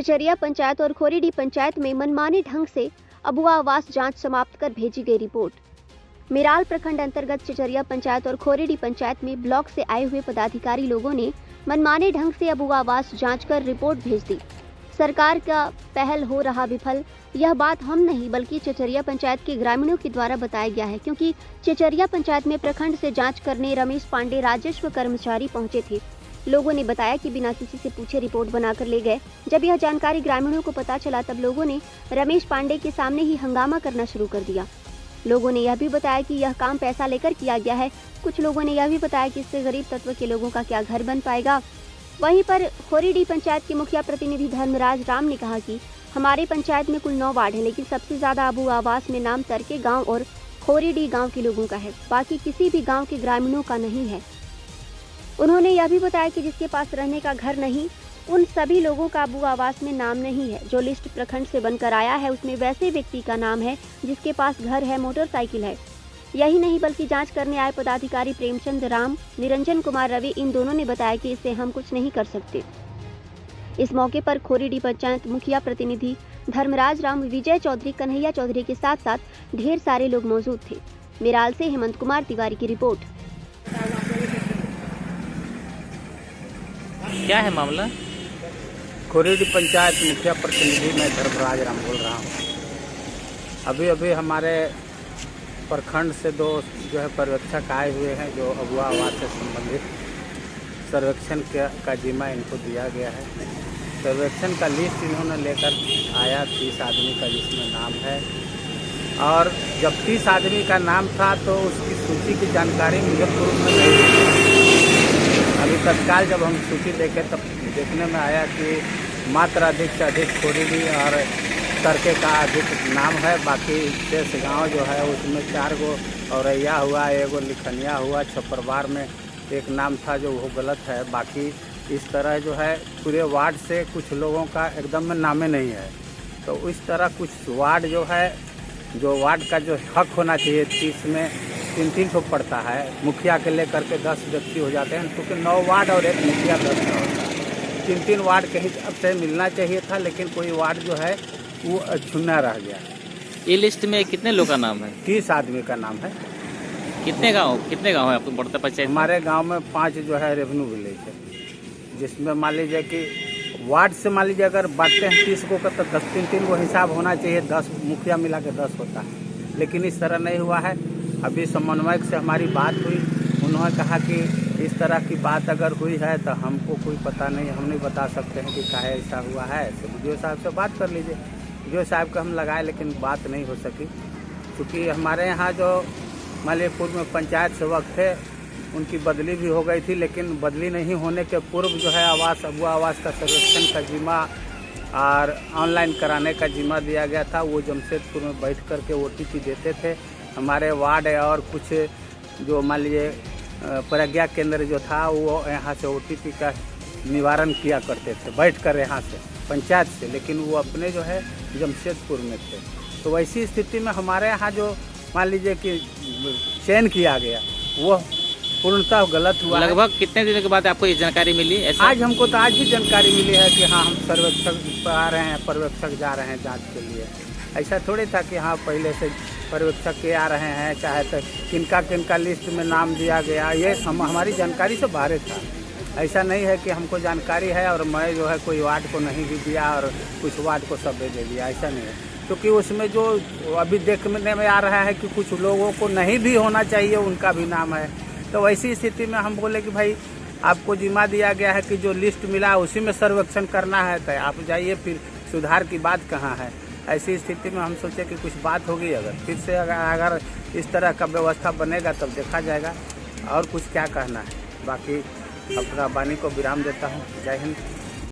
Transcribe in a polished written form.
चचरिया पंचायत और खोरीडी पंचायत में मनमाने ढंग से अबुआ आवास जांच समाप्त कर भेजी गई रिपोर्ट। मेराल प्रखंड अंतर्गत चचरिया पंचायत और खोरीडी पंचायत में ब्लॉक से आए हुए पदाधिकारी लोगों ने मनमाने ढंग से अबुआ आवास जांच कर रिपोर्ट भेज दी। सरकार का पहल हो रहा विफल, यह बात हम नहीं बल्कि चचरिया पंचायत के ग्रामीणों के द्वारा बताया गया है, क्योंकि चचरिया पंचायत में प्रखंड से जांच करने रमेश पांडे राजस्व कर्मचारी पहुंचे थे। लोगों ने बताया कि बिना किसी से पूछे रिपोर्ट बनाकर ले गए। जब यह जानकारी ग्रामीणों को पता चला तब लोगों ने रमेश पांडे के सामने ही हंगामा करना शुरू कर दिया। लोगों ने यह भी बताया कि यह काम पैसा लेकर किया गया है। कुछ लोगों ने यह भी बताया कि इससे गरीब तत्व के लोगों का क्या घर बन पाएगा। वहीं पर खोरीडी पंचायत के मुखिया प्रतिनिधि धर्मराज राम ने कहा कि हमारे पंचायत में कुल 9 वार्ड है, लेकिन सबसे ज्यादा अबुआ आवास में नाम तरके गांव और खोरीडी गांव के लोगों का है, बाकी किसी भी गांव के ग्रामीणों का नहीं है। उन्होंने यह भी बताया कि जिसके पास रहने का घर नहीं, उन सभी लोगों का अबुआ आवास में नाम नहीं है। जो लिस्ट प्रखंड से बनकर आया है उसमें वैसे व्यक्ति का नाम है जिसके पास घर है, मोटरसाइकिल है। यही नहीं बल्कि जांच करने आए पदाधिकारी प्रेमचंद राम, निरंजन कुमार रवि, इन दोनों ने बताया कि इससे हम कुछ नहीं कर सकते। इस मौके पर खोरीडी पंचायत मुखिया प्रतिनिधि धर्मराज राम, विजय चौधरी, कन्हैया चौधरी के साथ साथ ढेर सारे लोग मौजूद थे। मेराल से हेमंत कुमार तिवारी की रिपोर्ट। क्या है मामला? खोरीडी पंचायत मुखिया प्रतिनिधि मैं धर्मराज राम बोल रहा हूँ। अभी हमारे प्रखंड से 2 जो है पर्यवेक्षक आए हुए हैं, जो अबुआ आवास से संबंधित सर्वेक्षण का जिम्मा इनको दिया गया है। सर्वेक्षण का लिस्ट इन्होंने लेकर आया 30 आदमी का, जिसमें नाम है। और जब 30 आदमी का नाम था तो उसकी सूची की जानकारी मुझे पूर्व में नहीं थी। अभी तत्काल जब हम सूची देखे तब देखने में आया कि मात्र अधिक से अधिक खोरीडी और तरके का अधिक नाम है। बाकी शेष गांव जो है उसमें 4 गो औरैया हुआ, 1 गो लिखनिया हुआ, छपरवार में एक नाम था जो वो गलत है। बाकी इस तरह जो है पूरे वार्ड से कुछ लोगों का एकदम में नामे नहीं है। तो इस तरह कुछ वार्ड जो है, जो वार्ड का जो हक होना चाहिए 30 में 3-3 ठो पड़ता है। मुखिया के लेकर के 10 व्यक्ति हो जाते हैं, क्योंकि 9 वार्ड और 1 मुखिया 10 का होता है। 3-3 वार्ड के हिसाब से मिलना चाहिए था, लेकिन कोई वार्ड जो है वो अछूना रह गया। ये लिस्ट में कितने लोग का नाम है? 30 आदमी का नाम है। कितने गांव है आपको बढ़ता पंचायत? हमारे गांव में 5 जो है रेवेन्यू विलेज है, जिसमें मान लीजिए कि वार्ड से मान लीजिए अगर बांटते हैं 30 को तो 10 3 वो हिसाब होना चाहिए। 10 मुखिया मिला के 10 होता है, लेकिन इस तरह नहीं हुआ है। अभी समन्वयक से हमारी बात हुई, उन्होंने कहा कि इस तरह की बात अगर हुई है तो हमको कोई पता नहीं, हम नहीं बता सकते हैं कि काहे ऐसा हुआ है। तो वीडियो साहब से बात कर लीजिए। वीडियो साहब को हम लगाए, लेकिन बात नहीं हो सकी, क्योंकि हमारे यहाँ जो मालीपुर में पंचायत सेवक थे उनकी बदली भी हो गई थी, लेकिन बदली नहीं होने के पूर्व जो है अबुआ आवास का सर्वेक्षण का जिम्मा और ऑनलाइन कराने का जिम्मा दिया गया था। वो जमशेदपुर में बैठ कर के OTP देते थे। हमारे वार्ड और कुछ जो मान लीजिए प्रज्ञा केंद्र जो था वो यहाँ से OTP का निवारण किया करते थे बैठ कर यहाँ से पंचायत से, लेकिन वो अपने जो है जमशेदपुर में थे। तो वैसी स्थिति में हमारे यहाँ जो मान लीजिए कि चयन किया गया वो पूर्णतः गलत हुआ। लगभग कितने दिनों के बाद आपको ये जानकारी मिली? आज हमको तो आज ही जानकारी मिली है कि हाँ हम सर्वेक्षक आ रहे हैं, पर्यवेक्षक जा रहे हैं जांच के लिए। ऐसा थोड़ी था कि हाँ पहले से पर्यवेक्षक के आ रहे हैं, चाहे तो किनका लिस्ट में नाम दिया गया, ये हमारी जानकारी से बाहर था। ऐसा नहीं है कि हमको जानकारी है और मैं जो है कोई वार्ड को नहीं भी दिया और कुछ वार्ड को सब दे दिया, ऐसा नहीं है। क्योंकि उसमें जो अभी देखने में आ रहा है कि कुछ लोगों को नहीं भी होना चाहिए उनका भी नाम है। तो वैसी स्थिति में हम बोले कि भाई आपको जिम्मा दिया गया है कि जो लिस्ट मिला उसी में सर्वेक्षण करना है, तो आप जाइए, फिर सुधार की बात कहाँ है। ऐसी स्थिति में हम सोचे कि कुछ बात होगी, अगर फिर से अगर इस तरह का व्यवस्था बनेगा तब देखा जाएगा। और कुछ क्या कहना है, बाकी अपना वाणी को विराम देता हूँ। जय हिंद।